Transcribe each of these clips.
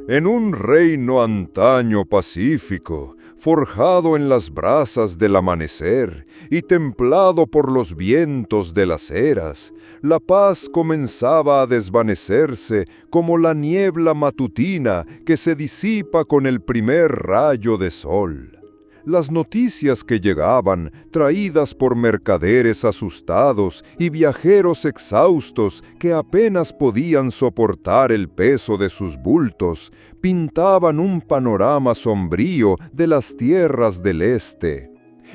En un reino antaño pacífico, forjado en las brasas del amanecer y templado por los vientos de las eras, la paz comenzaba a desvanecerse como la niebla matutina que se disipa con el primer rayo de sol. Las noticias que llegaban, traídas por mercaderes asustados y viajeros exhaustos que apenas podían soportar el peso de sus bultos, pintaban un panorama sombrío de las tierras del este.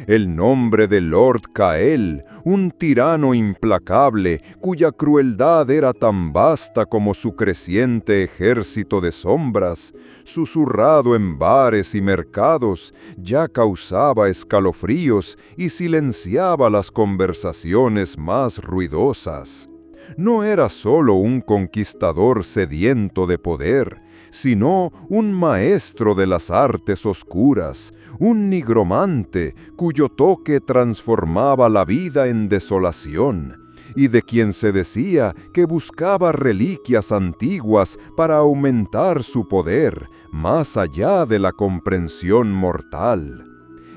El nombre de Lord Cael, un tirano implacable, cuya crueldad era tan vasta como su creciente ejército de sombras, susurrado en bares y mercados, ya causaba escalofríos y silenciaba las conversaciones más ruidosas. No era solo un conquistador sediento de poder, sino un maestro de las artes oscuras, un nigromante cuyo toque transformaba la vida en desolación, y de quien se decía que buscaba reliquias antiguas para aumentar su poder, más allá de la comprensión mortal.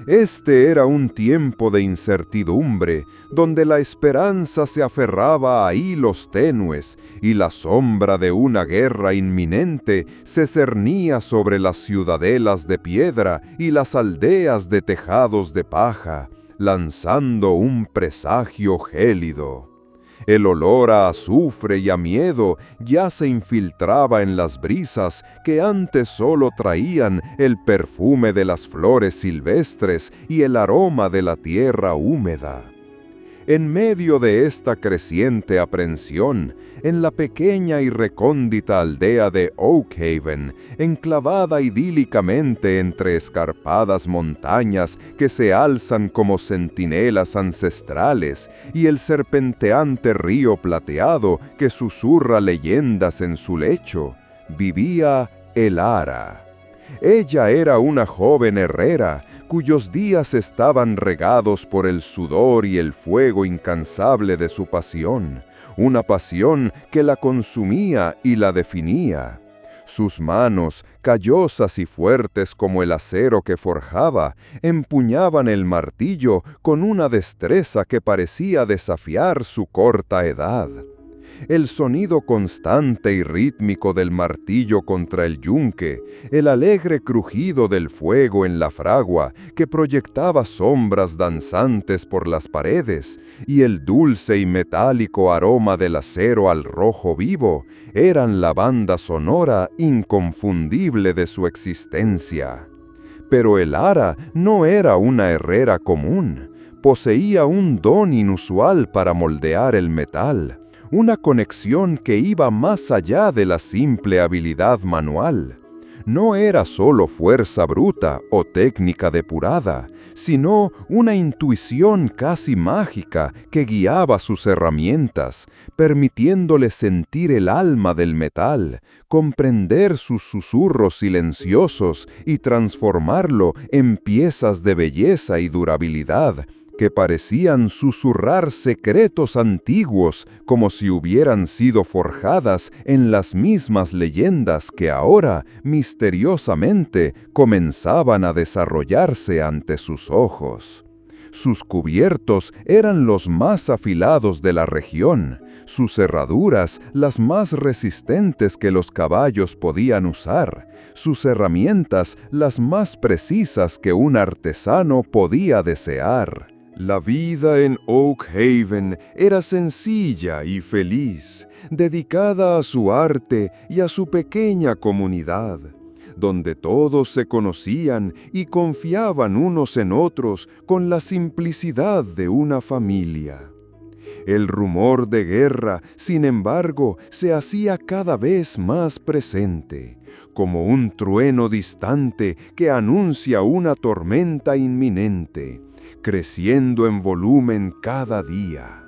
Este era un tiempo de incertidumbre, donde la esperanza se aferraba a hilos tenues y la sombra de una guerra inminente se cernía sobre las ciudadelas de piedra y las aldeas de tejados de paja, lanzando un presagio gélido. El olor a azufre y a miedo ya se infiltraba en las brisas que antes solo traían el perfume de las flores silvestres y el aroma de la tierra húmeda. En medio de esta creciente aprensión, en la pequeña y recóndita aldea de Oakhaven, enclavada idílicamente entre escarpadas montañas que se alzan como centinelas ancestrales, y el serpenteante río plateado que susurra leyendas en su lecho, vivía Elara. Ella era una joven herrera, cuyos días estaban regados por el sudor y el fuego incansable de su pasión, una pasión que la consumía y la definía. Sus manos, callosas y fuertes como el acero que forjaba, empuñaban el martillo con una destreza que parecía desafiar su corta edad. El sonido constante y rítmico del martillo contra el yunque, el alegre crujido del fuego en la fragua que proyectaba sombras danzantes por las paredes, y el dulce y metálico aroma del acero al rojo vivo, eran la banda sonora inconfundible de su existencia. Pero Elara no era una herrera común, poseía un don inusual para moldear el metal, una conexión que iba más allá de la simple habilidad manual. No era solo fuerza bruta o técnica depurada, sino una intuición casi mágica que guiaba sus herramientas, permitiéndole sentir el alma del metal, comprender sus susurros silenciosos y transformarlo en piezas de belleza y durabilidad, que parecían susurrar secretos antiguos como si hubieran sido forjadas en las mismas leyendas que ahora, misteriosamente, comenzaban a desarrollarse ante sus ojos. Sus cubiertos eran los más afilados de la región, sus herraduras las más resistentes que los caballos podían usar, sus herramientas las más precisas que un artesano podía desear. La vida en Oakhaven era sencilla y feliz, dedicada a su arte y a su pequeña comunidad, donde todos se conocían y confiaban unos en otros con la simplicidad de una familia. El rumor de guerra, sin embargo, se hacía cada vez más presente, como un trueno distante que anuncia una tormenta inminente, creciendo en volumen cada día.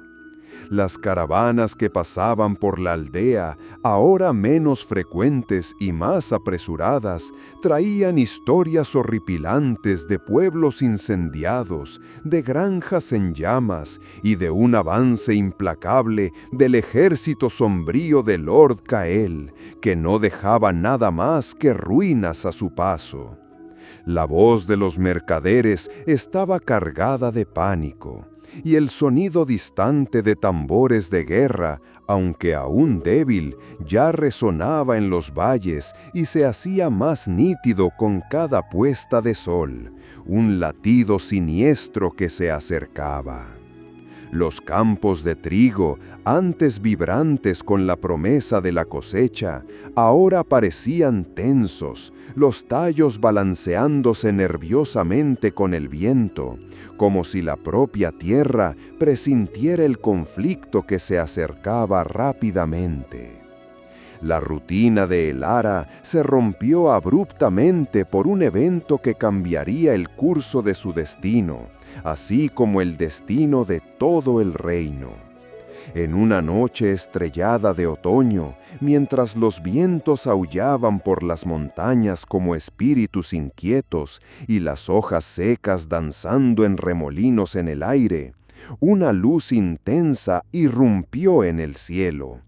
Las caravanas que pasaban por la aldea, ahora menos frecuentes y más apresuradas, traían historias horripilantes de pueblos incendiados, de granjas en llamas y de un avance implacable del ejército sombrío de Lord Cael, que no dejaba nada más que ruinas a su paso. La voz de los mercaderes estaba cargada de pánico, y el sonido distante de tambores de guerra, aunque aún débil, ya resonaba en los valles y se hacía más nítido con cada puesta de sol, un latido siniestro que se acercaba. Los campos de trigo, antes vibrantes con la promesa de la cosecha, ahora parecían tensos, los tallos balanceándose nerviosamente con el viento, como si la propia tierra presintiera el conflicto que se acercaba rápidamente. La rutina de Elara se rompió abruptamente por un evento que cambiaría el curso de su destino, así como el destino de todo el reino. En una noche estrellada de otoño, mientras los vientos aullaban por las montañas como espíritus inquietos y las hojas secas danzando en remolinos en el aire, una luz intensa irrumpió en el cielo.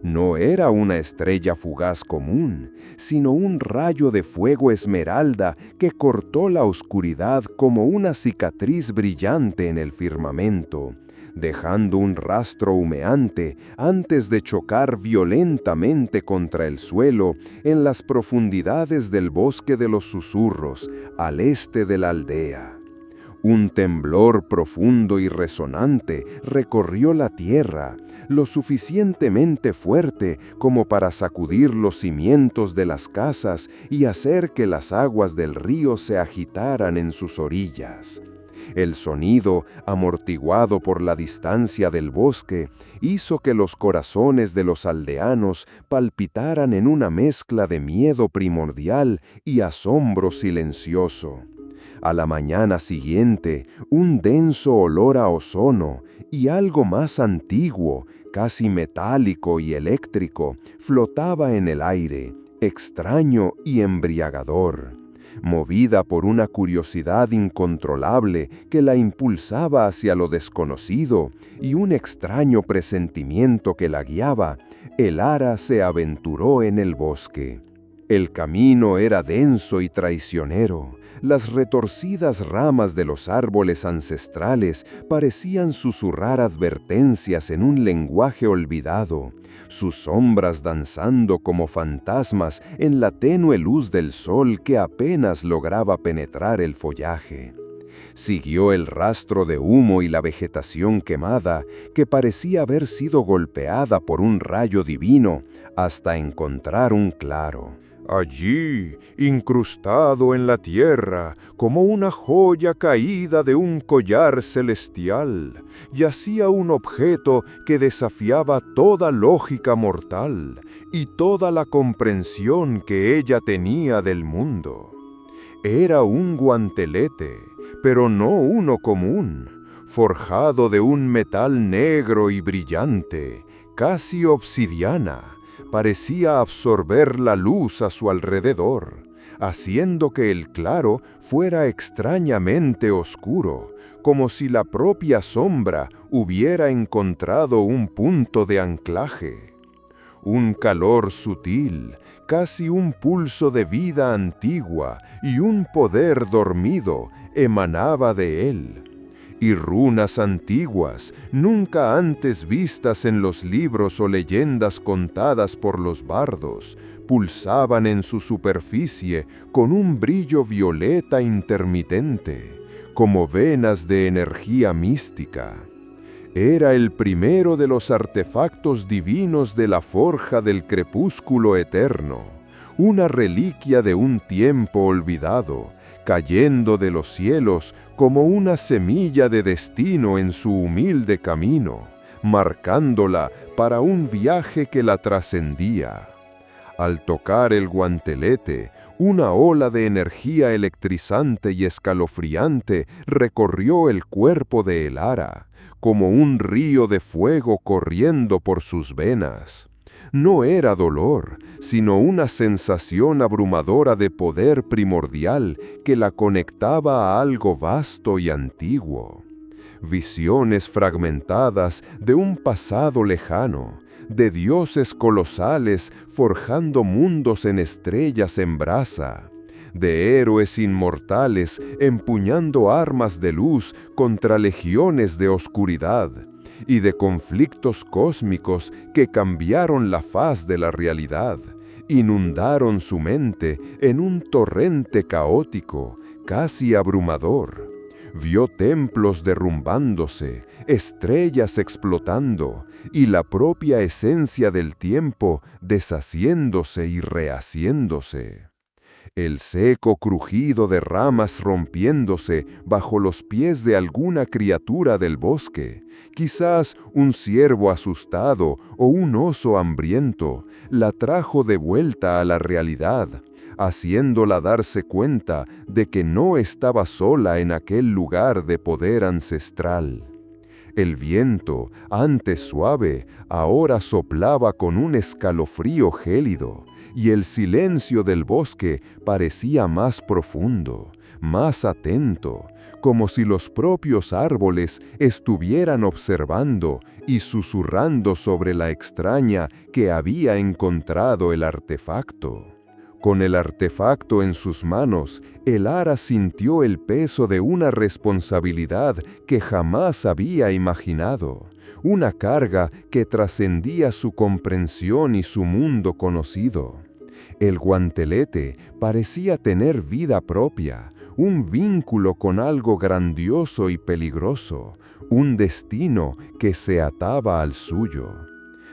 No era una estrella fugaz común, sino un rayo de fuego esmeralda que cortó la oscuridad como una cicatriz brillante en el firmamento, dejando un rastro humeante antes de chocar violentamente contra el suelo en las profundidades del bosque de los susurros, al este de la aldea. Un temblor profundo y resonante recorrió la tierra, lo suficientemente fuerte como para sacudir los cimientos de las casas y hacer que las aguas del río se agitaran en sus orillas. El sonido, amortiguado por la distancia del bosque, hizo que los corazones de los aldeanos palpitaran en una mezcla de miedo primordial y asombro silencioso. A la mañana siguiente, un denso olor a ozono y algo más antiguo, casi metálico y eléctrico, flotaba en el aire, extraño y embriagador. Movida por una curiosidad incontrolable que la impulsaba hacia lo desconocido y un extraño presentimiento que la guiaba, Elara se aventuró en el bosque. El camino era denso y traicionero. Las retorcidas ramas de los árboles ancestrales parecían susurrar advertencias en un lenguaje olvidado, sus sombras danzando como fantasmas en la tenue luz del sol que apenas lograba penetrar el follaje. Siguió el rastro de humo y la vegetación quemada, que parecía haber sido golpeada por un rayo divino, hasta encontrar un claro. Allí, incrustado en la tierra, como una joya caída de un collar celestial, yacía un objeto que desafiaba toda lógica mortal y toda la comprensión que ella tenía del mundo. Era un guantelete, pero no uno común, forjado de un metal negro y brillante, casi obsidiana. Parecía absorber la luz a su alrededor, haciendo que el claro fuera extrañamente oscuro, como si la propia sombra hubiera encontrado un punto de anclaje. Un calor sutil, casi un pulso de vida antigua y un poder dormido emanaba de él. Y runas antiguas, nunca antes vistas en los libros o leyendas contadas por los bardos, pulsaban en su superficie con un brillo violeta intermitente, como venas de energía mística. Era el primero de los artefactos divinos de la forja del crepúsculo eterno, una reliquia de un tiempo olvidado, cayendo de los cielos como una semilla de destino en su humilde camino, marcándola para un viaje que la trascendía. Al tocar el guantelete, una ola de energía electrizante y escalofriante recorrió el cuerpo de Elara, como un río de fuego corriendo por sus venas. No era dolor, sino una sensación abrumadora de poder primordial que la conectaba a algo vasto y antiguo. Visiones fragmentadas de un pasado lejano, de dioses colosales forjando mundos en estrellas en brasa, de héroes inmortales empuñando armas de luz contra legiones de oscuridad, y de conflictos cósmicos que cambiaron la faz de la realidad, inundaron su mente en un torrente caótico, casi abrumador. Vio templos derrumbándose, estrellas explotando, y la propia esencia del tiempo deshaciéndose y rehaciéndose. El seco crujido de ramas rompiéndose bajo los pies de alguna criatura del bosque, quizás un ciervo asustado o un oso hambriento, la trajo de vuelta a la realidad, haciéndola darse cuenta de que no estaba sola en aquel lugar de poder ancestral. El viento, antes suave, ahora soplaba con un escalofrío gélido, y el silencio del bosque parecía más profundo, más atento, como si los propios árboles estuvieran observando y susurrando sobre la extraña que había encontrado el artefacto. Con el artefacto en sus manos, Elara sintió el peso de una responsabilidad que jamás había imaginado, una carga que trascendía su comprensión y su mundo conocido. El guantelete parecía tener vida propia, un vínculo con algo grandioso y peligroso, un destino que se ataba al suyo.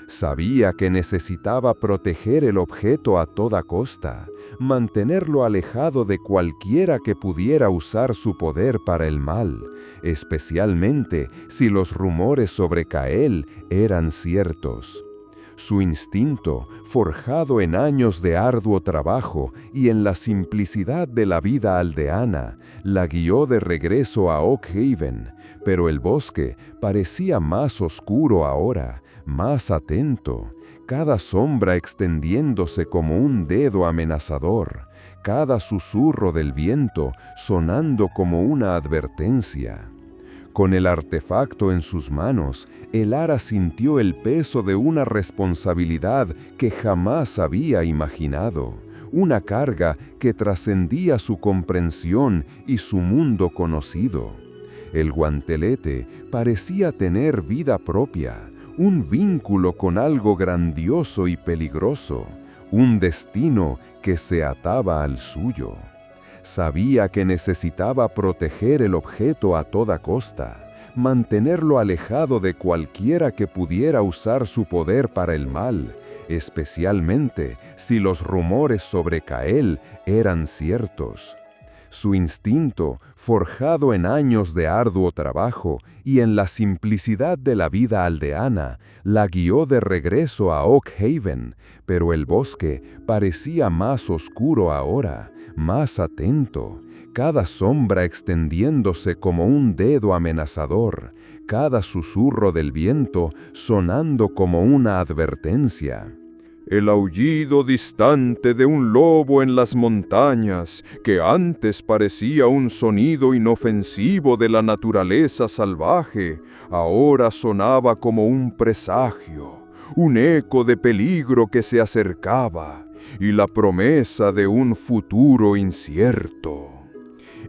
Sabía que necesitaba proteger el objeto a toda costa, mantenerlo alejado de cualquiera que pudiera usar su poder para el mal, especialmente si los rumores sobre Kael eran ciertos. Su instinto, forjado en años de arduo trabajo y en la simplicidad de la vida aldeana, la guió de regreso a Oak Haven, pero el bosque parecía más oscuro ahora, más atento, cada sombra extendiéndose como un dedo amenazador, cada susurro del viento sonando como una advertencia. Con el artefacto en sus manos, Elara sintió el peso de una responsabilidad que jamás había imaginado, una carga que trascendía su comprensión y su mundo conocido. El guantelete parecía tener vida propia, un vínculo con algo grandioso y peligroso, un destino que se ataba al suyo. Sabía que necesitaba proteger el objeto a toda costa, mantenerlo alejado de cualquiera que pudiera usar su poder para el mal, especialmente si los rumores sobre Kael eran ciertos. Su instinto, forjado en años de arduo trabajo y en la simplicidad de la vida aldeana, la guió de regreso a Oak Haven, pero el bosque parecía más oscuro ahora, más atento, cada sombra extendiéndose como un dedo amenazador, cada susurro del viento sonando como una advertencia. El aullido distante de un lobo en las montañas, que antes parecía un sonido inofensivo de la naturaleza salvaje, ahora sonaba como un presagio, un eco de peligro que se acercaba, y la promesa de un futuro incierto.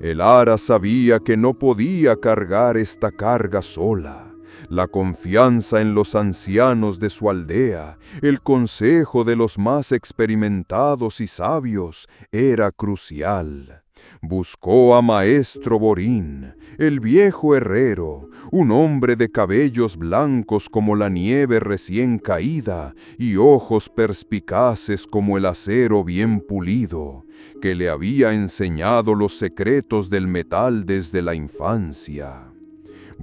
Elara sabía que no podía cargar esta carga sola. La confianza en los ancianos de su aldea, el consejo de los más experimentados y sabios, era crucial. Buscó a Maestro Borín, el viejo herrero, un hombre de cabellos blancos como la nieve recién caída y ojos perspicaces como el acero bien pulido, que le había enseñado los secretos del metal desde la infancia.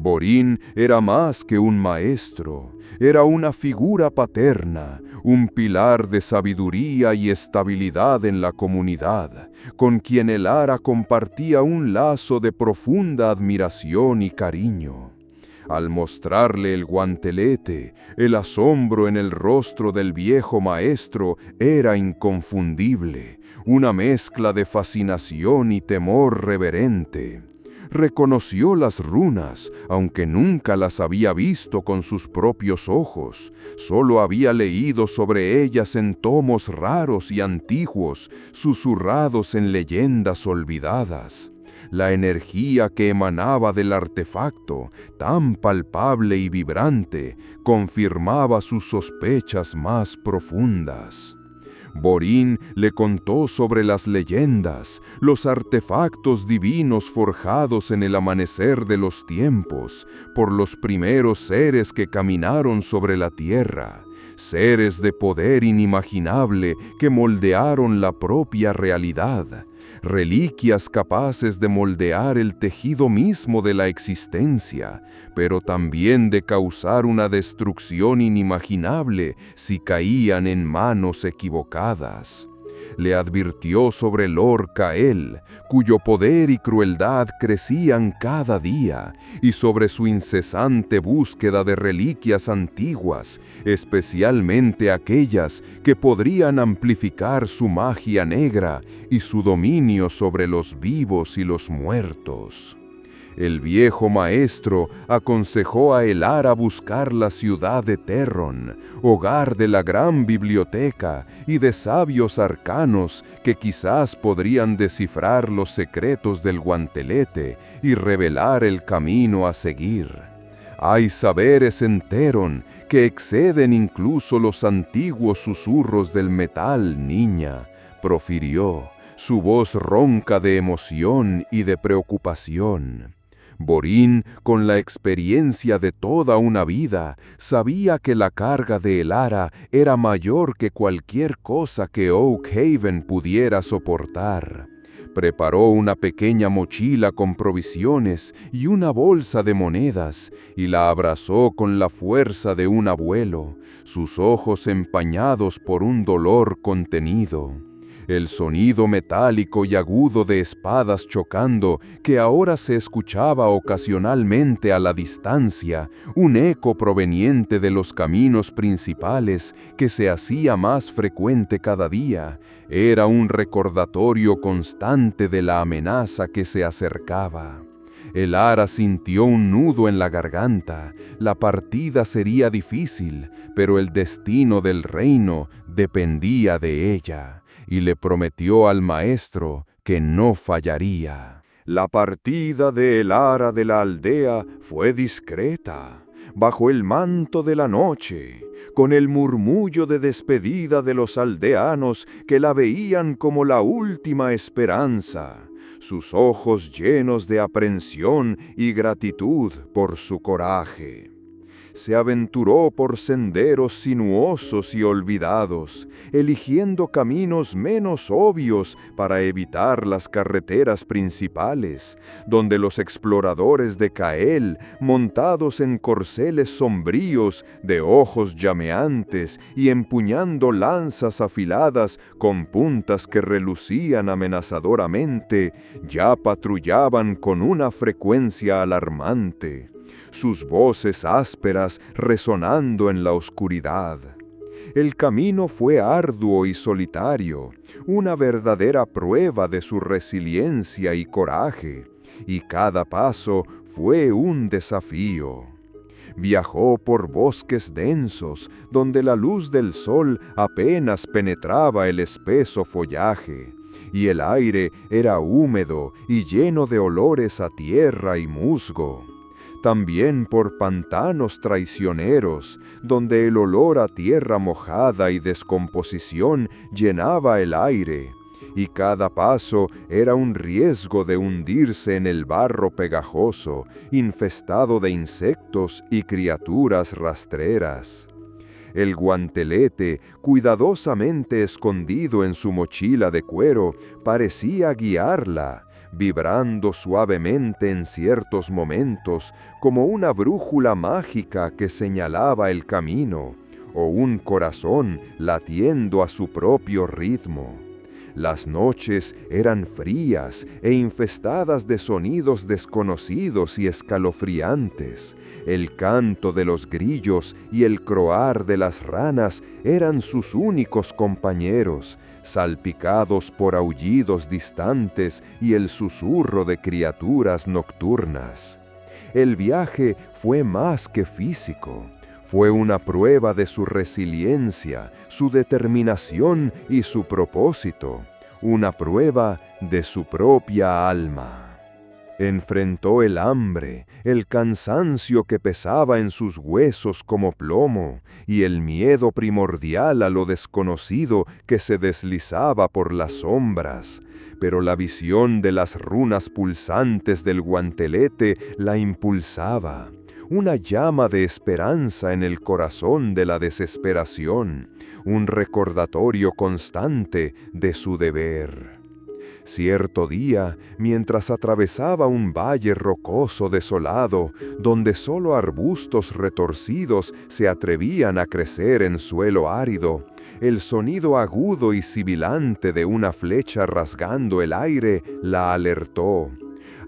Borín era más que un maestro, era una figura paterna, un pilar de sabiduría y estabilidad en la comunidad, con quien el Ara compartía un lazo de profunda admiración y cariño. Al mostrarle el guantelete, el asombro en el rostro del viejo maestro era inconfundible, una mezcla de fascinación y temor reverente. Reconoció las runas, aunque nunca las había visto con sus propios ojos. Solo había leído sobre ellas en tomos raros y antiguos, susurrados en leyendas olvidadas. La energía que emanaba del artefacto, tan palpable y vibrante, confirmaba sus sospechas más profundas. Borín le contó sobre las leyendas, los artefactos divinos forjados en el amanecer de los tiempos, por los primeros seres que caminaron sobre la tierra, seres de poder inimaginable que moldearon la propia realidad, reliquias capaces de moldear el tejido mismo de la existencia, pero también de causar una destrucción inimaginable si caían en manos equivocadas. Le advirtió sobre Lord Cael, cuyo poder y crueldad crecían cada día, y sobre su incesante búsqueda de reliquias antiguas, especialmente aquellas que podrían amplificar su magia negra y su dominio sobre los vivos y los muertos. El viejo maestro aconsejó a el Ara buscar la ciudad de Terron, hogar de la gran biblioteca y de sabios arcanos que quizás podrían descifrar los secretos del guantelete y revelar el camino a seguir. Hay saberes en Terron que exceden incluso los antiguos susurros del metal, niña, profirió, su voz ronca de emoción y de preocupación. Borín, con la experiencia de toda una vida, sabía que la carga de el Ara era mayor que cualquier cosa que Oakhaven pudiera soportar. Preparó una pequeña mochila con provisiones y una bolsa de monedas, y la abrazó con la fuerza de un abuelo, sus ojos empañados por un dolor contenido. El sonido metálico y agudo de espadas chocando, que ahora se escuchaba ocasionalmente a la distancia, un eco proveniente de los caminos principales que se hacía más frecuente cada día, era un recordatorio constante de la amenaza que se acercaba. El Ara sintió un nudo en la garganta. La partida sería difícil, pero el destino del reino dependía de ella, y le prometió al maestro que no fallaría. La partida de el Ara de la aldea fue discreta, bajo el manto de la noche, con el murmullo de despedida de los aldeanos que la veían como la última esperanza, sus ojos llenos de aprensión y gratitud por su coraje. Se aventuró por senderos sinuosos y olvidados, eligiendo caminos menos obvios para evitar las carreteras principales, donde los exploradores de Cael, montados en corceles sombríos, de ojos llameantes y empuñando lanzas afiladas con puntas que relucían amenazadoramente, ya patrullaban con una frecuencia alarmante, sus voces ásperas resonando en la oscuridad. El camino fue arduo y solitario, una verdadera prueba de su resiliencia y coraje, y cada paso fue un desafío. Viajó por bosques densos, donde la luz del sol apenas penetraba el espeso follaje, y el aire era húmedo y lleno de olores a tierra y musgo. También por pantanos traicioneros, donde el olor a tierra mojada y descomposición llenaba el aire, y cada paso era un riesgo de hundirse en el barro pegajoso, infestado de insectos y criaturas rastreras. El guantelete, cuidadosamente escondido en su mochila de cuero, parecía guiarla, vibrando suavemente en ciertos momentos como una brújula mágica que señalaba el camino, o un corazón latiendo a su propio ritmo. Las noches eran frías e infestadas de sonidos desconocidos y escalofriantes. El canto de los grillos y el croar de las ranas eran sus únicos compañeros, salpicados por aullidos distantes y el susurro de criaturas nocturnas. El viaje fue más que físico. Fue una prueba de su resiliencia, su determinación y su propósito, una prueba de su propia alma. Enfrentó el hambre, el cansancio que pesaba en sus huesos como plomo, y el miedo primordial a lo desconocido que se deslizaba por las sombras. Pero la visión de las runas pulsantes del guantelete la impulsaba. Una llama de esperanza en el corazón de la desesperación, un recordatorio constante de su deber. Cierto día, mientras atravesaba un valle rocoso desolado, donde solo arbustos retorcidos se atrevían a crecer en suelo árido, el sonido agudo y sibilante de una flecha rasgando el aire la alertó.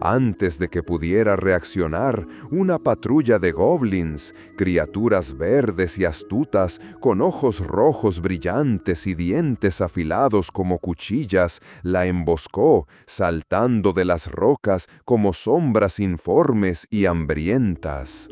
Antes de que pudiera reaccionar, una patrulla de goblins, criaturas verdes y astutas, con ojos rojos brillantes y dientes afilados como cuchillas, la emboscó, saltando de las rocas como sombras informes y hambrientas.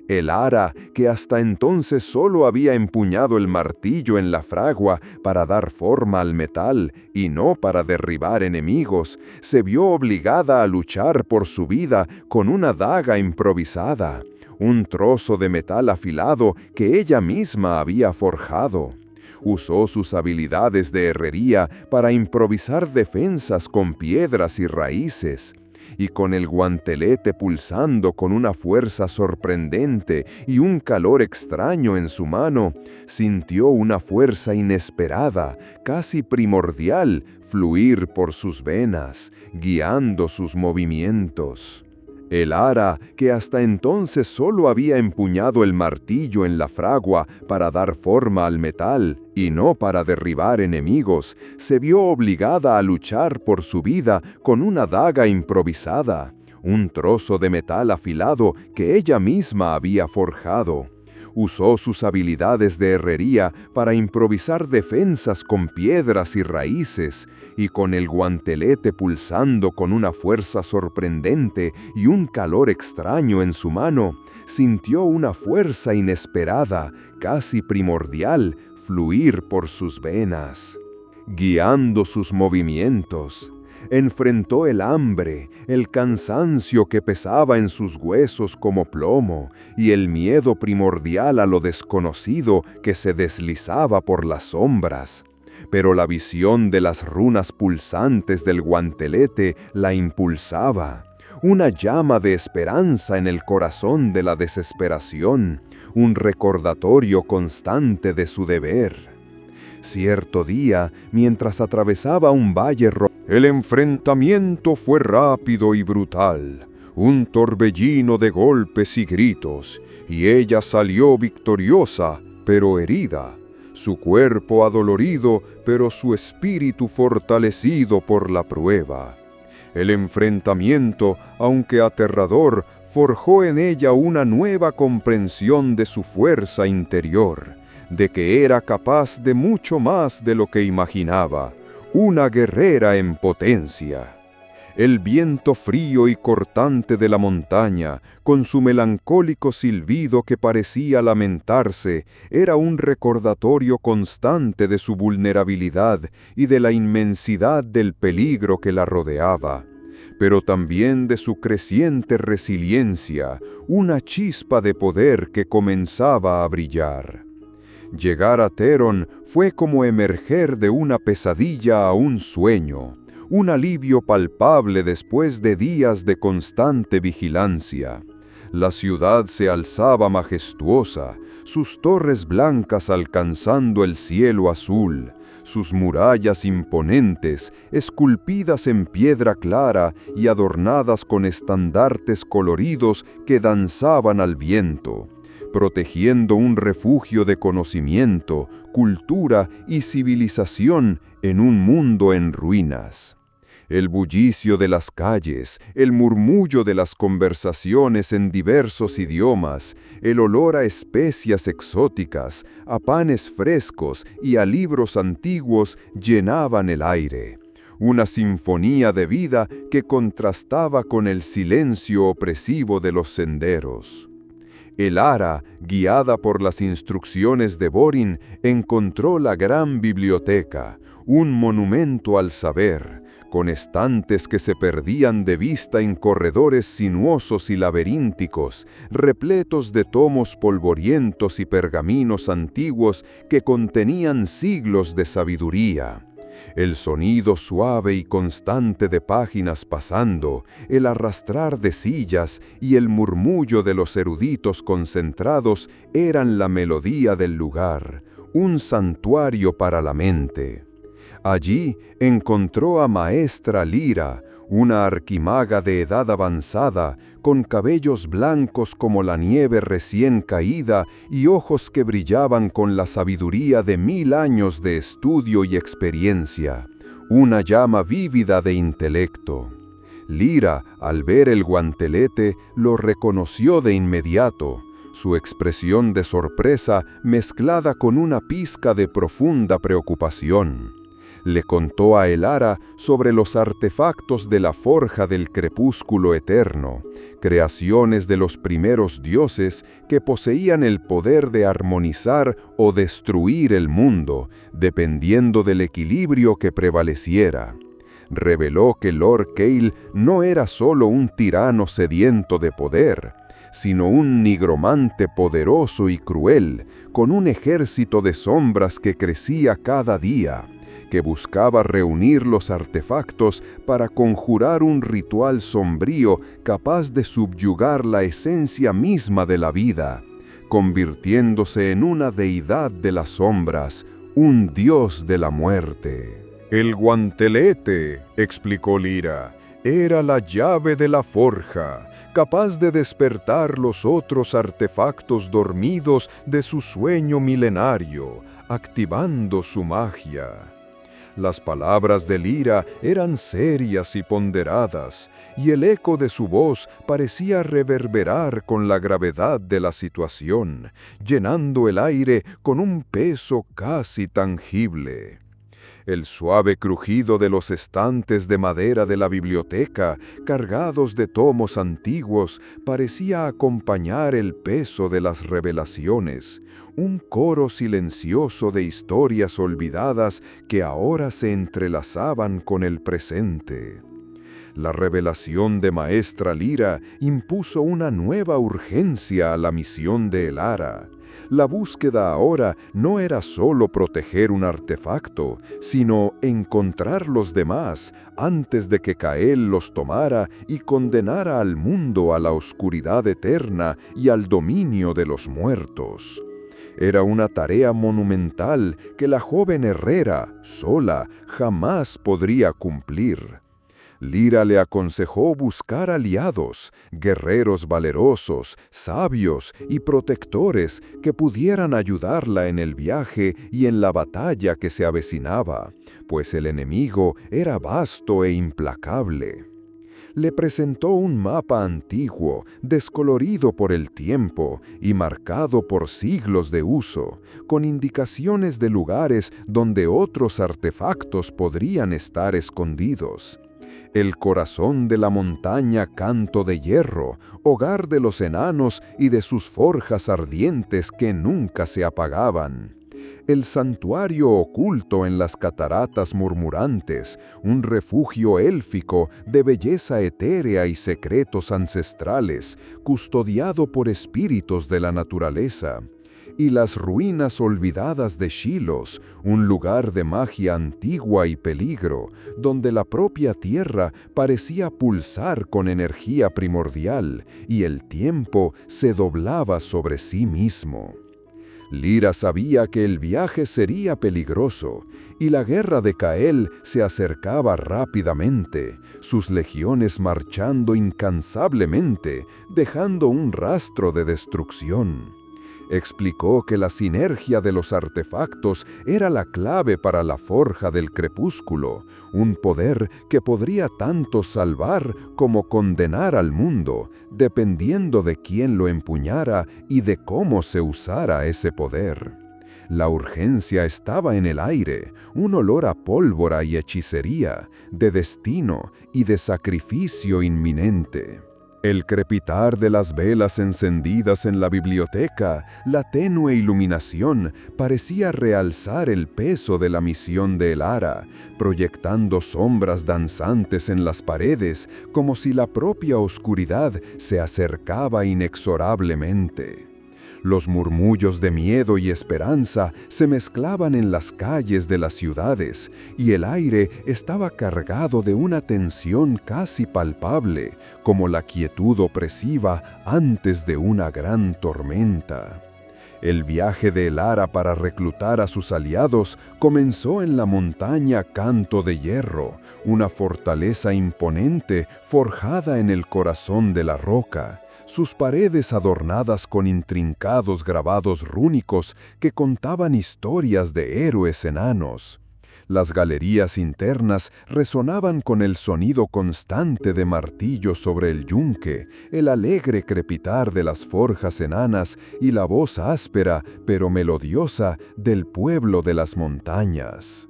El ara, que hasta entonces solo había empuñado el martillo en la fragua para dar forma al metal y no para derribar enemigos, se vio obligada a luchar por su vida con una daga improvisada, un trozo de metal afilado que ella misma había forjado. Usó sus habilidades de herrería para improvisar defensas con piedras y raíces, y con el guantelete pulsando con una fuerza sorprendente y un calor extraño en su mano, sintió una fuerza inesperada, casi primordial, fluir por sus venas, guiando sus movimientos. El ara, que hasta entonces solo había empuñado el martillo en la fragua para dar forma al metal y no para derribar enemigos, se vio obligada a luchar por su vida con una daga improvisada, un trozo de metal afilado que ella misma había forjado. Usó sus habilidades de herrería para improvisar defensas con piedras y raíces, y con el guantelete pulsando con una fuerza sorprendente y un calor extraño en su mano, sintió una fuerza inesperada, casi primordial, fluir por sus venas, guiando sus movimientos. Enfrentó el hambre, el cansancio que pesaba en sus huesos como plomo, y el miedo primordial a lo desconocido que se deslizaba por las sombras. Pero la visión de las runas pulsantes del guantelete la impulsaba. Una llama de esperanza en el corazón de la desesperación, un recordatorio constante de su deber. Cierto día, mientras atravesaba un valle rocoso, el enfrentamiento fue rápido y brutal, un torbellino de golpes y gritos, y ella salió victoriosa, pero herida, su cuerpo adolorido, pero su espíritu fortalecido por la prueba. El enfrentamiento, aunque aterrador, forjó en ella una nueva comprensión de su fuerza interior, de que era capaz de mucho más de lo que imaginaba, una guerrera en potencia. El viento frío y cortante de la montaña, con su melancólico silbido que parecía lamentarse, era un recordatorio constante de su vulnerabilidad y de la inmensidad del peligro que la rodeaba, pero también de su creciente resiliencia, una chispa de poder que comenzaba a brillar. Llegar a Teron fue como emerger de una pesadilla a un sueño, un alivio palpable después de días de constante vigilancia. La ciudad se alzaba majestuosa, sus torres blancas alcanzando el cielo azul, sus murallas imponentes, esculpidas en piedra clara y adornadas con estandartes coloridos que danzaban al viento, protegiendo un refugio de conocimiento, cultura y civilización en un mundo en ruinas. El bullicio de las calles, el murmullo de las conversaciones en diversos idiomas, el olor a especias exóticas, a panes frescos y a libros antiguos llenaban el aire. Una sinfonía de vida que contrastaba con el silencio opresivo de los senderos. Elara, guiada por las instrucciones de Borin, encontró la gran biblioteca, un monumento al saber, con estantes que se perdían de vista en corredores sinuosos y laberínticos, repletos de tomos polvorientos y pergaminos antiguos que contenían siglos de sabiduría. El sonido suave y constante de páginas pasando, el arrastrar de sillas y el murmullo de los eruditos concentrados eran la melodía del lugar, un santuario para la mente. Allí encontró a Maestra Lyra, una arquimaga de edad avanzada, con cabellos blancos como la nieve recién caída y ojos que brillaban con la sabiduría de 1000 años de estudio y experiencia, una llama vívida de intelecto. Lyra, al ver el guantelete, lo reconoció de inmediato, su expresión de sorpresa mezclada con una pizca de profunda preocupación. Le contó a Elara sobre los artefactos de la forja del crepúsculo eterno, creaciones de los primeros dioses que poseían el poder de armonizar o destruir el mundo, dependiendo del equilibrio que prevaleciera. Reveló que Lord Kael no era solo un tirano sediento de poder, sino un nigromante poderoso y cruel, con un ejército de sombras que crecía cada día, que buscaba reunir los artefactos para conjurar un ritual sombrío capaz de subyugar la esencia misma de la vida, convirtiéndose en una deidad de las sombras, un dios de la muerte. El guantelete, explicó Lyra, era la llave de la forja, capaz de despertar los otros artefactos dormidos de su sueño milenario, activando su magia. Las palabras de Lyra eran serias y ponderadas, y el eco de su voz parecía reverberar con la gravedad de la situación, llenando el aire con un peso casi tangible. El suave crujido de los estantes de madera de la biblioteca, cargados de tomos antiguos, parecía acompañar el peso de las revelaciones, un coro silencioso de historias olvidadas que ahora se entrelazaban con el presente. La revelación de Maestra Lyra impuso una nueva urgencia a la misión de Elara. La búsqueda ahora no era solo proteger un artefacto, sino encontrar los demás antes de que Kael los tomara y condenara al mundo a la oscuridad eterna y al dominio de los muertos. Era una tarea monumental que la joven herrera, sola, jamás podría cumplir. Lyra le aconsejó buscar aliados, guerreros valerosos, sabios y protectores que pudieran ayudarla en el viaje y en la batalla que se avecinaba, pues el enemigo era vasto e implacable. Le presentó un mapa antiguo, descolorido por el tiempo y marcado por siglos de uso, con indicaciones de lugares donde otros artefactos podrían estar escondidos. El corazón de la montaña Canto de Hierro, hogar de los enanos y de sus forjas ardientes que nunca se apagaban. El santuario oculto en las cataratas murmurantes, un refugio élfico de belleza etérea y secretos ancestrales, custodiado por espíritus de la naturaleza. Y las ruinas olvidadas de Shilos, un lugar de magia antigua y peligro, donde la propia tierra parecía pulsar con energía primordial y el tiempo se doblaba sobre sí mismo. Lira sabía que el viaje sería peligroso, y la guerra de Cael se acercaba rápidamente, sus legiones marchando incansablemente, dejando un rastro de destrucción. Explicó que la sinergia de los artefactos era la clave para la forja del crepúsculo, un poder que podría tanto salvar como condenar al mundo, dependiendo de quién lo empuñara y de cómo se usara ese poder. La urgencia estaba en el aire, un olor a pólvora y hechicería, de destino y de sacrificio inminente. El crepitar de las velas encendidas en la biblioteca, la tenue iluminación, parecía realzar el peso de la misión de Elara, proyectando sombras danzantes en las paredes, como si la propia oscuridad se acercaba inexorablemente. Los murmullos de miedo y esperanza se mezclaban en las calles de las ciudades, y el aire estaba cargado de una tensión casi palpable, como la quietud opresiva antes de una gran tormenta. El viaje de Elara para reclutar a sus aliados comenzó en la montaña Canto de Hierro, una fortaleza imponente forjada en el corazón de la roca, sus paredes adornadas con intrincados grabados rúnicos que contaban historias de héroes enanos. Las galerías internas resonaban con el sonido constante de martillos sobre el yunque, el alegre crepitar de las forjas enanas y la voz áspera pero melodiosa del pueblo de las montañas.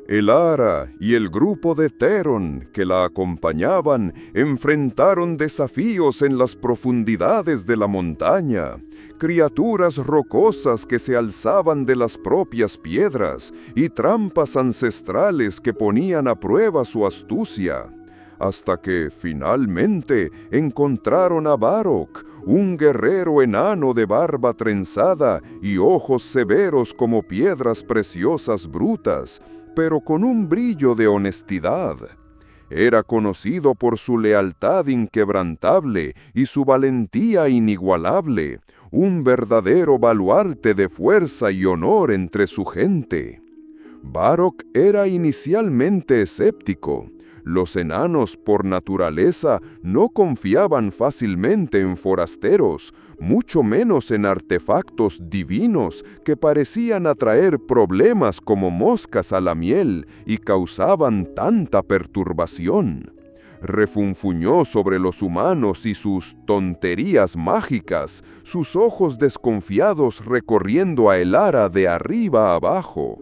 Elara y el grupo de Theron que la acompañaban enfrentaron desafíos en las profundidades de la montaña, criaturas rocosas que se alzaban de las propias piedras y trampas ancestrales que ponían a prueba su astucia, hasta que finalmente encontraron a Varrock, un guerrero enano de barba trenzada y ojos severos como piedras preciosas brutas, pero con un brillo de honestidad. Era conocido por su lealtad inquebrantable y su valentía inigualable, un verdadero baluarte de fuerza y honor entre su gente. Varrock era inicialmente escéptico. Los enanos, por naturaleza, no confiaban fácilmente en forasteros, mucho menos en artefactos divinos que parecían atraer problemas como moscas a la miel y causaban tanta perturbación. Refunfuñó sobre los humanos y sus tonterías mágicas, sus ojos desconfiados recorriendo a Elara de arriba a abajo.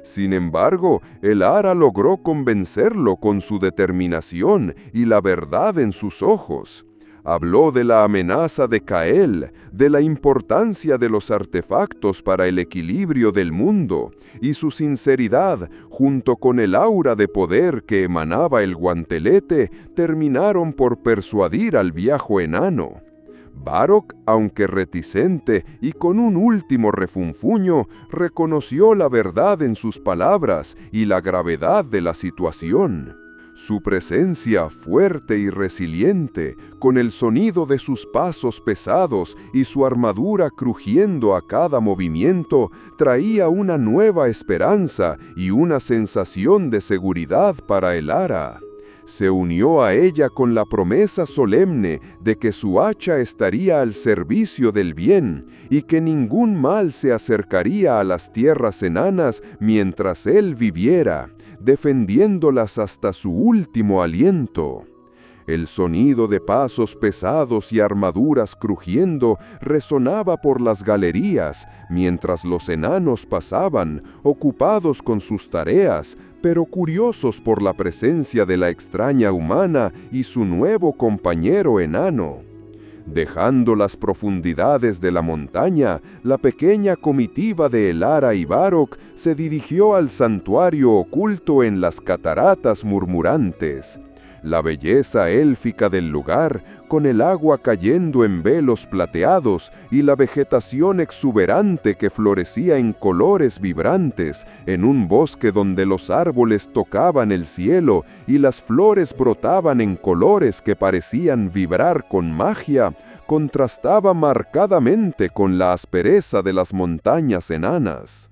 Sin embargo, Elara logró convencerlo con su determinación y la verdad en sus ojos. Habló de la amenaza de Cael, de la importancia de los artefactos para el equilibrio del mundo, y su sinceridad, junto con el aura de poder que emanaba el guantelete, terminaron por persuadir al viejo enano. Varrock, aunque reticente y con un último refunfuño, reconoció la verdad en sus palabras y la gravedad de la situación. Su presencia fuerte y resiliente, con el sonido de sus pasos pesados y su armadura crujiendo a cada movimiento, traía una nueva esperanza y una sensación de seguridad para Elara. Se unió a ella con la promesa solemne de que su hacha estaría al servicio del bien y que ningún mal se acercaría a las tierras enanas mientras él viviera, defendiéndolas hasta su último aliento. El sonido de pasos pesados y armaduras crujiendo resonaba por las galerías, mientras los enanos pasaban, ocupados con sus tareas, pero curiosos por la presencia de la extraña humana y su nuevo compañero enano. Dejando las profundidades de la montaña, la pequeña comitiva de Elara y Varrock se dirigió al santuario oculto en las cataratas murmurantes. La belleza élfica del lugar, con el agua cayendo en velos plateados y la vegetación exuberante que florecía en colores vibrantes, en un bosque donde los árboles tocaban el cielo y las flores brotaban en colores que parecían vibrar con magia, contrastaba marcadamente con la aspereza de las montañas enanas.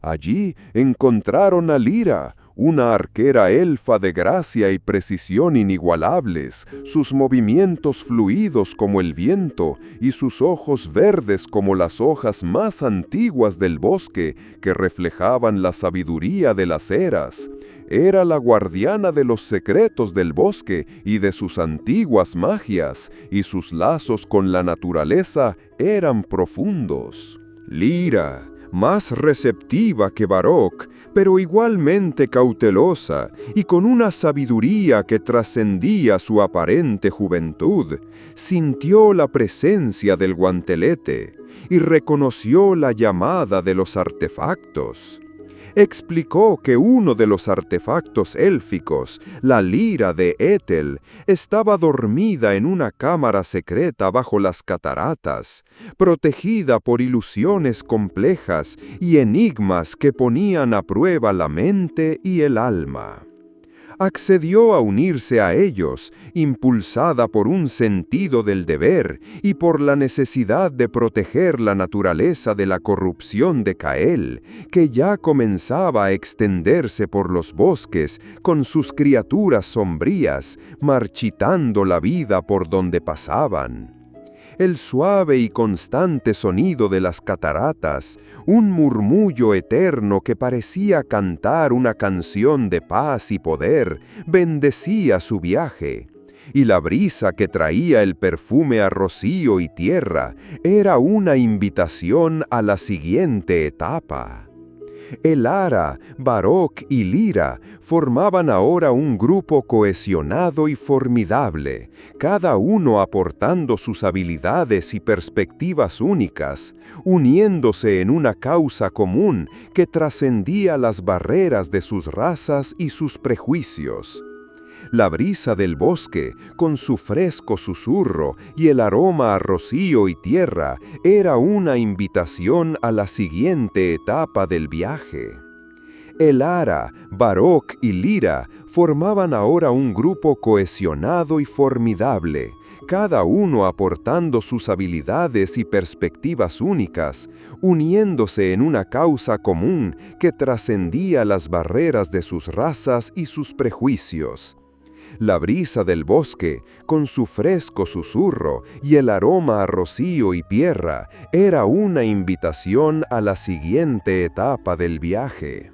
Allí encontraron a Lira, una arquera elfa de gracia y precisión inigualables, sus movimientos fluidos como el viento y sus ojos verdes como las hojas más antiguas del bosque que reflejaban la sabiduría de las eras. Era la guardiana de los secretos del bosque y de sus antiguas magias, y sus lazos con la naturaleza eran profundos. Lira, más receptiva que Varrock, pero igualmente cautelosa y con una sabiduría que trascendía su aparente juventud, sintió la presencia del guantelete y reconoció la llamada de los artefactos. Explicó que uno de los artefactos élficos, la lira de Ethel, estaba dormida en una cámara secreta bajo las cataratas, protegida por ilusiones complejas y enigmas que ponían a prueba la mente y el alma. Accedió a unirse a ellos, impulsada por un sentido del deber y por la necesidad de proteger la naturaleza de la corrupción de Cael, que ya comenzaba a extenderse por los bosques con sus criaturas sombrías, marchitando la vida por donde pasaban. El suave y constante sonido de las cataratas, un murmullo eterno que parecía cantar una canción de paz y poder, bendecía su viaje. Y la brisa que traía el perfume a rocío y tierra era una invitación a la siguiente etapa. Elara, Varrock y Lira formaban ahora un grupo cohesionado y formidable, cada uno aportando sus habilidades y perspectivas únicas, uniéndose en una causa común que trascendía las barreras de sus razas y sus prejuicios. La brisa del bosque, con su fresco susurro y el aroma a rocío y tierra, era una invitación a la siguiente etapa del viaje. Elara, Varrock y Lira formaban ahora un grupo cohesionado y formidable, cada uno aportando sus habilidades y perspectivas únicas, uniéndose en una causa común que trascendía las barreras de sus razas y sus prejuicios. La brisa del bosque, con su fresco susurro y el aroma a rocío y tierra, era una invitación a la siguiente etapa del viaje.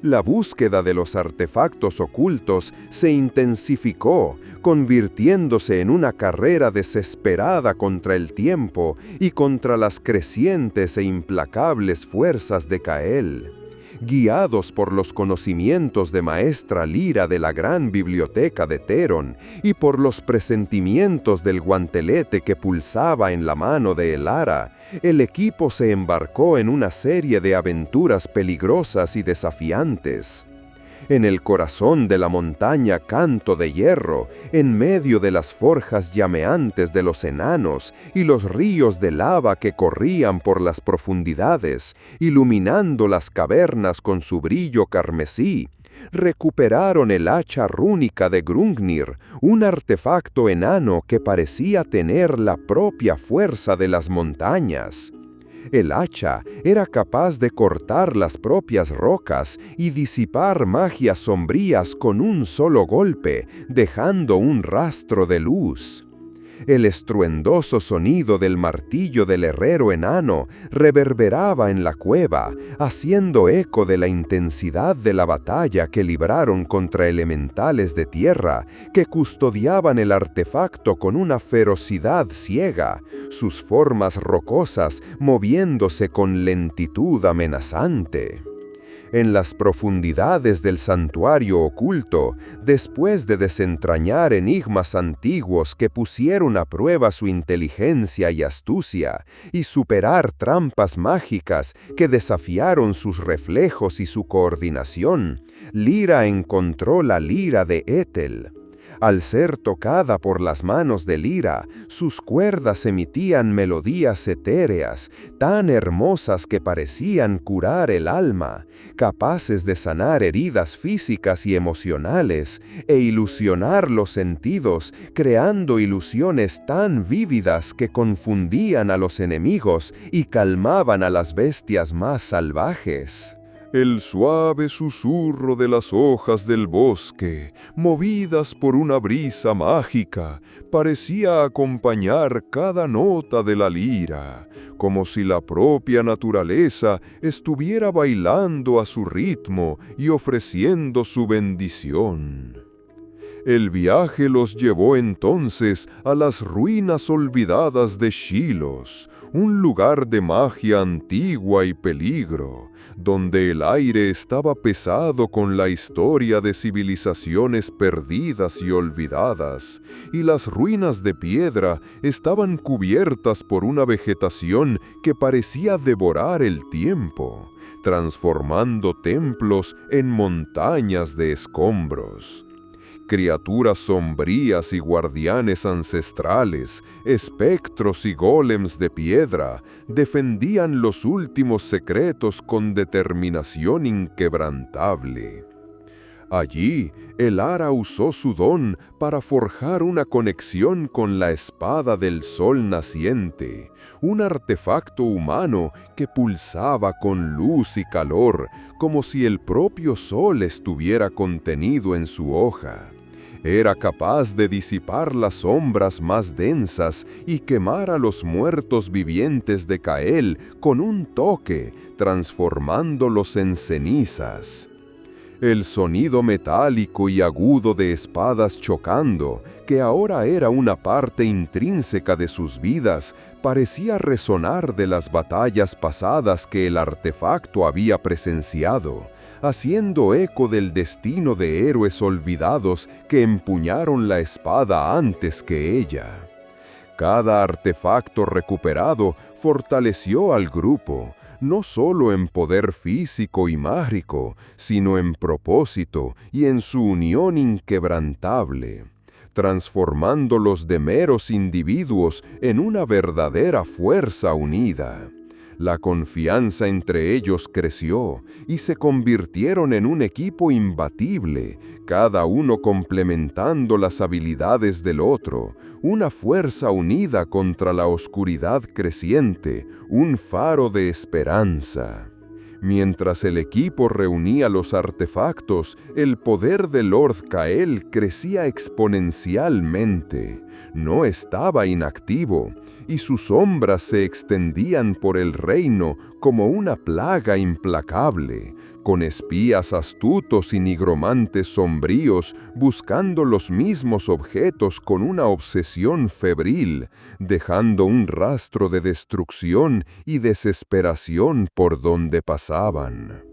La búsqueda de los artefactos ocultos se intensificó, convirtiéndose en una carrera desesperada contra el tiempo y contra las crecientes e implacables fuerzas de Cael. Guiados por los conocimientos de Maestra Lira de la gran biblioteca de Theron y por los presentimientos del guantelete que pulsaba en la mano de Elara, el equipo se embarcó en una serie de aventuras peligrosas y desafiantes. En el corazón de la montaña Canto de Hierro, en medio de las forjas llameantes de los enanos y los ríos de lava que corrían por las profundidades, iluminando las cavernas con su brillo carmesí, recuperaron el hacha rúnica de Gungnir, un artefacto enano que parecía tener la propia fuerza de las montañas. El hacha era capaz de cortar las propias rocas y disipar magias sombrías con un solo golpe, dejando un rastro de luz. El estruendoso sonido del martillo del herrero enano reverberaba en la cueva, haciendo eco de la intensidad de la batalla que libraron contra elementales de tierra que custodiaban el artefacto con una ferocidad ciega, sus formas rocosas moviéndose con lentitud amenazante. En las profundidades del santuario oculto, después de desentrañar enigmas antiguos que pusieron a prueba su inteligencia y astucia, y superar trampas mágicas que desafiaron sus reflejos y su coordinación, Lira encontró la lira de Ethel. Al ser tocada por las manos de Lira, sus cuerdas emitían melodías etéreas, tan hermosas que parecían curar el alma, capaces de sanar heridas físicas y emocionales, e ilusionar los sentidos, creando ilusiones tan vívidas que confundían a los enemigos y calmaban a las bestias más salvajes. El suave susurro de las hojas del bosque, movidas por una brisa mágica, parecía acompañar cada nota de la lira, como si la propia naturaleza estuviera bailando a su ritmo y ofreciendo su bendición. El viaje los llevó entonces a las ruinas olvidadas de Shilos, un lugar de magia antigua y peligro, donde el aire estaba pesado con la historia de civilizaciones perdidas y olvidadas, y las ruinas de piedra estaban cubiertas por una vegetación que parecía devorar el tiempo, transformando templos en montañas de escombros. Criaturas sombrías y guardianes ancestrales, espectros y gólems de piedra, defendían los últimos secretos con determinación inquebrantable. Allí, el Ara usó su don para forjar una conexión con la espada del sol naciente, un artefacto humano que pulsaba con luz y calor, como si el propio sol estuviera contenido en su hoja. Era capaz de disipar las sombras más densas y quemar a los muertos vivientes de Cael con un toque, transformándolos en cenizas. El sonido metálico y agudo de espadas chocando, que ahora era una parte intrínseca de sus vidas, parecía resonar de las batallas pasadas que el artefacto había presenciado, haciendo eco del destino de héroes olvidados que empuñaron la espada antes que ella. Cada artefacto recuperado fortaleció al grupo, no solo en poder físico y mágico, sino en propósito y en su unión inquebrantable, transformándolos de meros individuos en una verdadera fuerza unida. La confianza entre ellos creció y se convirtieron en un equipo imbatible, cada uno complementando las habilidades del otro, una fuerza unida contra la oscuridad creciente, un faro de esperanza. Mientras el equipo reunía los artefactos, el poder de Lord Cael crecía exponencialmente. No estaba inactivo, y sus sombras se extendían por el reino como una plaga implacable, con espías astutos y nigromantes sombríos buscando los mismos objetos con una obsesión febril, dejando un rastro de destrucción y desesperación por donde pasaban.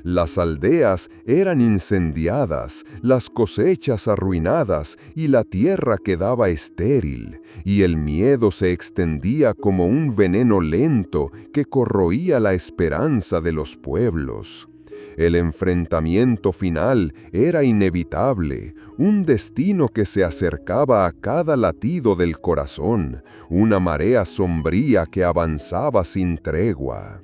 Las aldeas eran incendiadas, las cosechas arruinadas y la tierra quedaba estéril, y el miedo se extendía como un veneno lento que corroía la esperanza de los pueblos. El enfrentamiento final era inevitable, un destino que se acercaba a cada latido del corazón, una marea sombría que avanzaba sin tregua.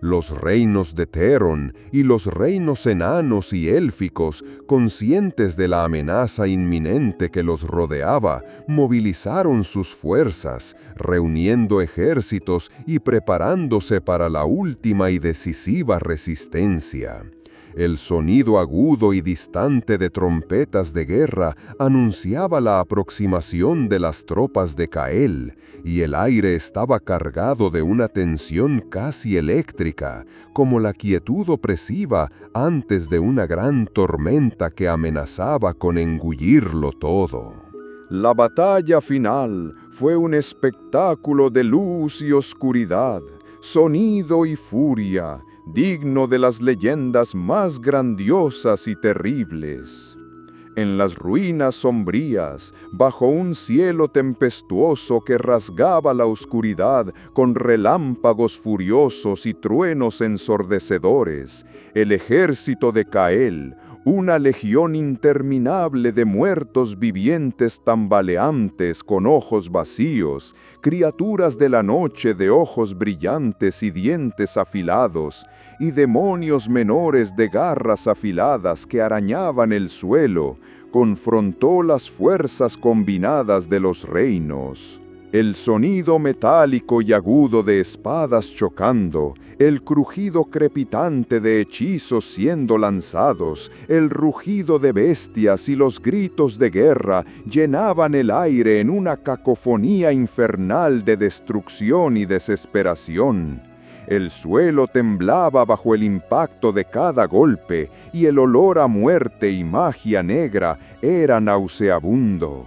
Los reinos de Teron y los reinos enanos y élficos, conscientes de la amenaza inminente que los rodeaba, movilizaron sus fuerzas, reuniendo ejércitos y preparándose para la última y decisiva resistencia. El sonido agudo y distante de trompetas de guerra anunciaba la aproximación de las tropas de Cael, y el aire estaba cargado de una tensión casi eléctrica, como la quietud opresiva antes de una gran tormenta que amenazaba con engullirlo todo. La batalla final fue un espectáculo de luz y oscuridad, sonido y furia, digno de las leyendas más grandiosas y terribles. En las ruinas sombrías, bajo un cielo tempestuoso que rasgaba la oscuridad con relámpagos furiosos y truenos ensordecedores, el ejército de Cael, Una legión interminable de muertos vivientes tambaleantes con ojos vacíos, criaturas de la noche de ojos brillantes y dientes afilados, y demonios menores de garras afiladas que arañaban el suelo, confrontó las fuerzas combinadas de los reinos. El sonido metálico y agudo de espadas chocando, el crujido crepitante de hechizos siendo lanzados, el rugido de bestias y los gritos de guerra llenaban el aire en una cacofonía infernal de destrucción y desesperación. El suelo temblaba bajo el impacto de cada golpe y el olor a muerte y magia negra era nauseabundo.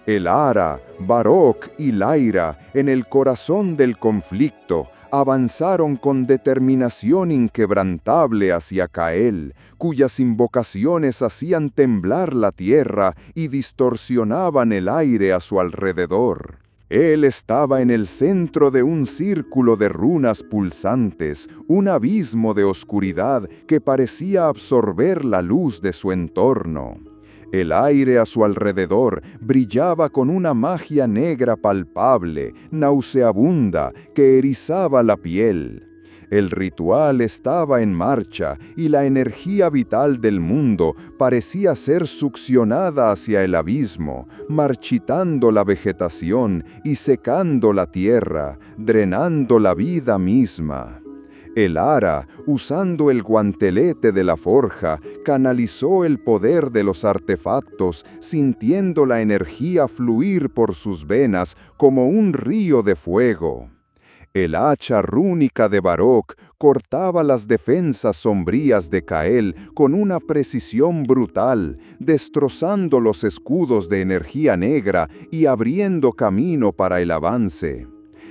El Ara, Barok y Lyra, en el corazón del conflicto, avanzaron con determinación inquebrantable hacia Cael, cuyas invocaciones hacían temblar la tierra y distorsionaban el aire a su alrededor. Él estaba en el centro de un círculo de runas pulsantes, un abismo de oscuridad que parecía absorber la luz de su entorno. El aire a su alrededor brillaba con una magia negra palpable, nauseabunda, que erizaba la piel. El ritual estaba en marcha y la energía vital del mundo parecía ser succionada hacia el abismo, marchitando la vegetación y secando la tierra, drenando la vida misma. El Ara, usando el guantelete de la forja, canalizó el poder de los artefactos, sintiendo la energía fluir por sus venas como un río de fuego. El hacha rúnica de Barok cortaba las defensas sombrías de Cael con una precisión brutal, destrozando los escudos de energía negra y abriendo camino para el avance.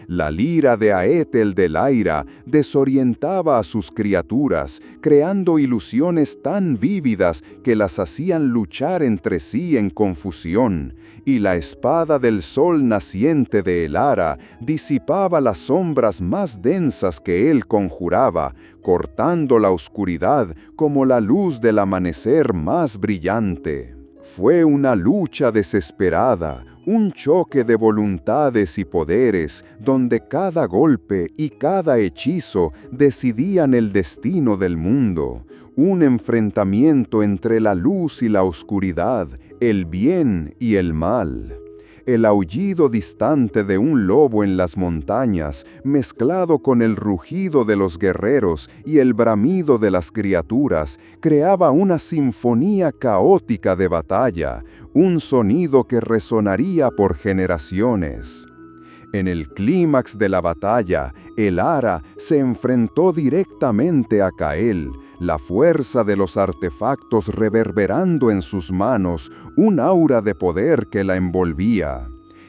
La lira de Aethel de Lyra desorientaba a sus criaturas, creando ilusiones tan vívidas que las hacían luchar entre sí en confusión, y la espada del sol naciente de Elara disipaba las sombras más densas que él conjuraba, cortando la oscuridad como la luz del amanecer más brillante. Fue una lucha desesperada, un choque de voluntades y poderes, donde cada golpe y cada hechizo decidían el destino del mundo. Un enfrentamiento entre la luz y la oscuridad, el bien y el mal. El aullido distante de un lobo en las montañas, mezclado con el rugido de los guerreros y el bramido de las criaturas, creaba una sinfonía caótica de batalla, un sonido que resonaría por generaciones. En el clímax de la batalla, el Ara se enfrentó directamente a Cael, la fuerza de los artefactos reverberando en sus manos, un aura de poder que la envolvía.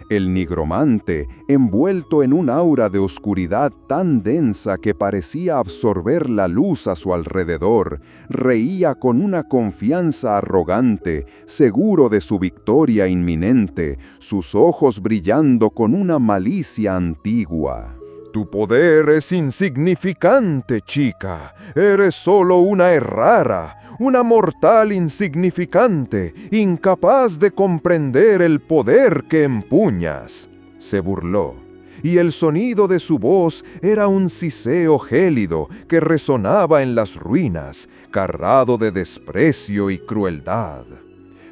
El nigromante, envuelto en un aura de oscuridad tan densa que parecía absorber la luz a su alrededor, reía con una confianza arrogante, seguro de su victoria inminente, sus ojos brillando con una malicia antigua. Tu poder es insignificante, chica. Eres solo una errara, una mortal insignificante, incapaz de comprender el poder que empuñas. Se burló, y el sonido de su voz era un siseo gélido que resonaba en las ruinas, cargado de desprecio y crueldad.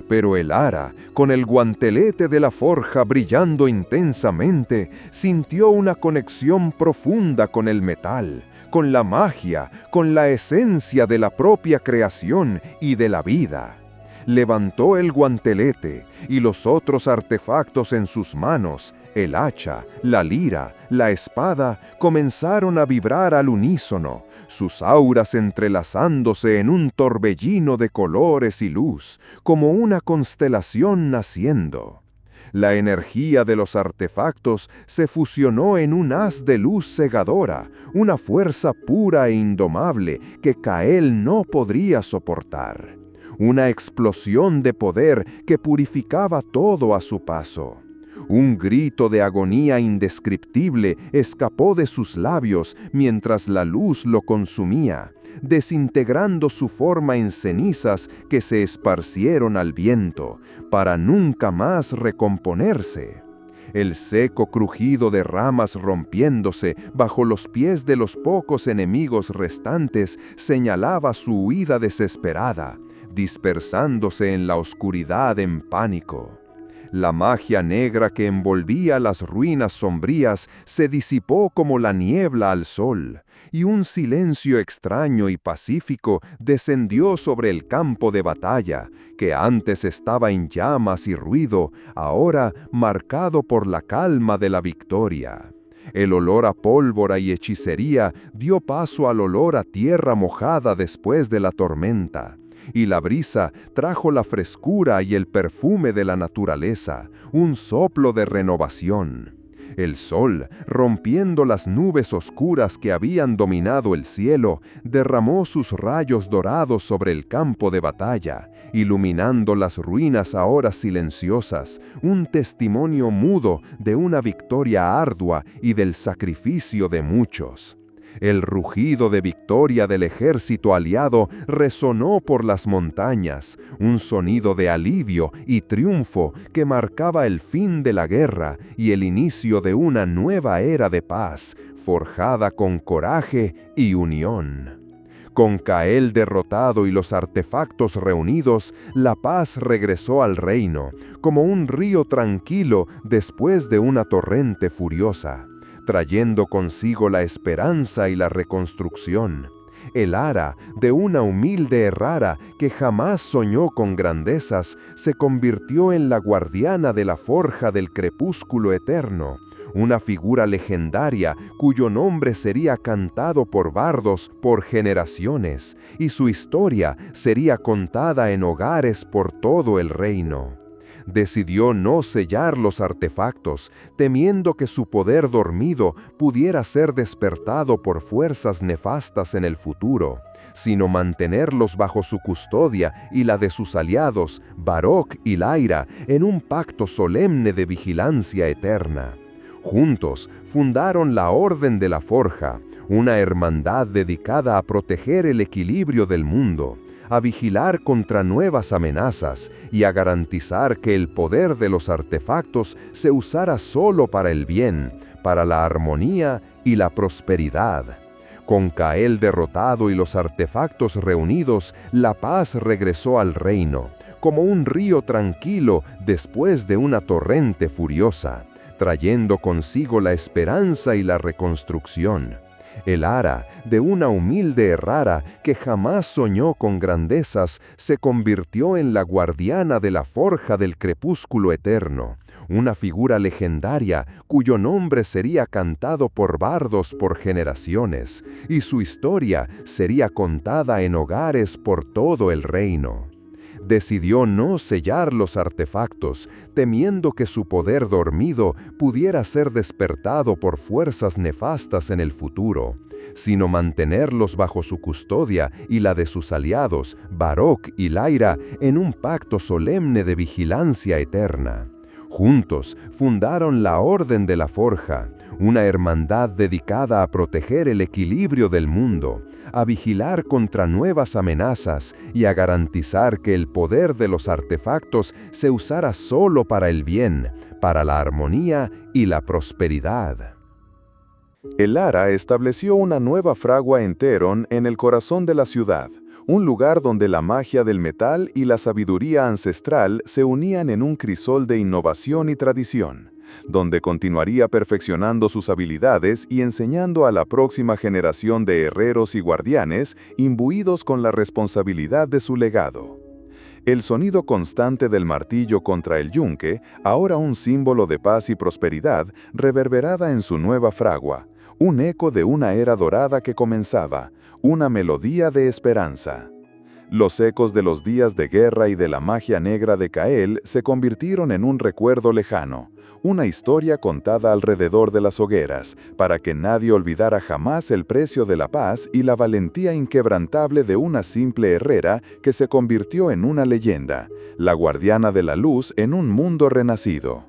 Pero el Ara, con el guantelete de la forja brillando intensamente, sintió una conexión profunda con el metal, con la magia, con la esencia de la propia creación y de la vida. Levantó el guantelete y los otros artefactos en sus manos, el hacha, la lira, la espada, comenzaron a vibrar al unísono, sus auras entrelazándose en un torbellino de colores y luz, como una constelación naciendo. La energía de los artefactos se fusionó en un haz de luz cegadora, una fuerza pura e indomable que Cael no podría soportar. Una explosión de poder que purificaba todo a su paso. Un grito de agonía indescriptible escapó de sus labios mientras la luz lo consumía, desintegrando su forma en cenizas que se esparcieron al viento, para nunca más recomponerse. El seco crujido de ramas rompiéndose bajo los pies de los pocos enemigos restantes señalaba su huida desesperada, dispersándose en la oscuridad en pánico. La magia negra que envolvía las ruinas sombrías se disipó como la niebla al sol, y un silencio extraño y pacífico descendió sobre el campo de batalla, que antes estaba en llamas y ruido, ahora marcado por la calma de la victoria. El olor a pólvora y hechicería dio paso al olor a tierra mojada después de la tormenta, y la brisa trajo la frescura y el perfume de la naturaleza, un soplo de renovación. El sol, rompiendo las nubes oscuras que habían dominado el cielo, derramó sus rayos dorados sobre el campo de batalla, iluminando las ruinas ahora silenciosas, un testimonio mudo de una victoria ardua y del sacrificio de muchos. El rugido de victoria del ejército aliado resonó por las montañas, un sonido de alivio y triunfo que marcaba el fin de la guerra y el inicio de una nueva era de paz, forjada con coraje y unión. Con Cael derrotado y los artefactos reunidos, la paz regresó al reino, como un río tranquilo después de una torrente furiosa, trayendo consigo la esperanza y la reconstrucción. El ara de una humilde herrera que jamás soñó con grandezas se convirtió en la guardiana de la forja del crepúsculo eterno, una figura legendaria cuyo nombre sería cantado por bardos por generaciones, y su historia sería contada en hogares por todo el reino. Decidió no sellar los artefactos, temiendo que su poder dormido pudiera ser despertado por fuerzas nefastas en el futuro, sino mantenerlos bajo su custodia y la de sus aliados, Baroc y Lyra, en un pacto solemne de vigilancia eterna. Juntos fundaron la Orden de la Forja, una hermandad dedicada a proteger el equilibrio del mundo, a vigilar contra nuevas amenazas y a garantizar que el poder de los artefactos se usara solo para el bien, para la armonía y la prosperidad. Con Cael derrotado y los artefactos reunidos, la paz regresó al reino, como un río tranquilo después de una torrente furiosa, trayendo consigo la esperanza y la reconstrucción. El ara de una humilde herrera que jamás soñó con grandezas se convirtió en la guardiana de la forja del crepúsculo eterno, una figura legendaria cuyo nombre sería cantado por bardos por generaciones, y su historia sería contada en hogares por todo el reino. Decidió no sellar los artefactos, temiendo que su poder dormido pudiera ser despertado por fuerzas nefastas en el futuro, sino mantenerlos bajo su custodia y la de sus aliados, Baroc y Lyra, en un pacto solemne de vigilancia eterna. Juntos fundaron la Orden de la Forja, una hermandad dedicada a proteger el equilibrio del mundo, a vigilar contra nuevas amenazas y a garantizar que el poder de los artefactos se usara solo para el bien, para la armonía y la prosperidad. El ara estableció una nueva fragua en Theron, en el corazón de la ciudad, un lugar donde la magia del metal y la sabiduría ancestral se unían en un crisol de innovación y tradición, donde continuaría perfeccionando sus habilidades y enseñando a la próxima generación de herreros y guardianes imbuidos con la responsabilidad de su legado. El sonido constante del martillo contra el yunque, ahora un símbolo de paz y prosperidad, reverberaba en su nueva fragua, un eco de una era dorada que comenzaba, una melodía de esperanza. Los ecos de los días de guerra y de la magia negra de Cael se convirtieron en un recuerdo lejano, una historia contada alrededor de las hogueras, para que nadie olvidara jamás el precio de la paz y la valentía inquebrantable de una simple herrera que se convirtió en una leyenda, la guardiana de la luz en un mundo renacido.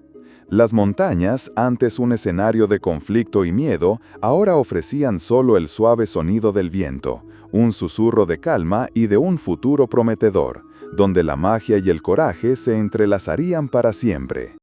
Las montañas, antes un escenario de conflicto y miedo, ahora ofrecían solo el suave sonido del viento, un susurro de calma y de un futuro prometedor, donde la magia y el coraje se entrelazarían para siempre.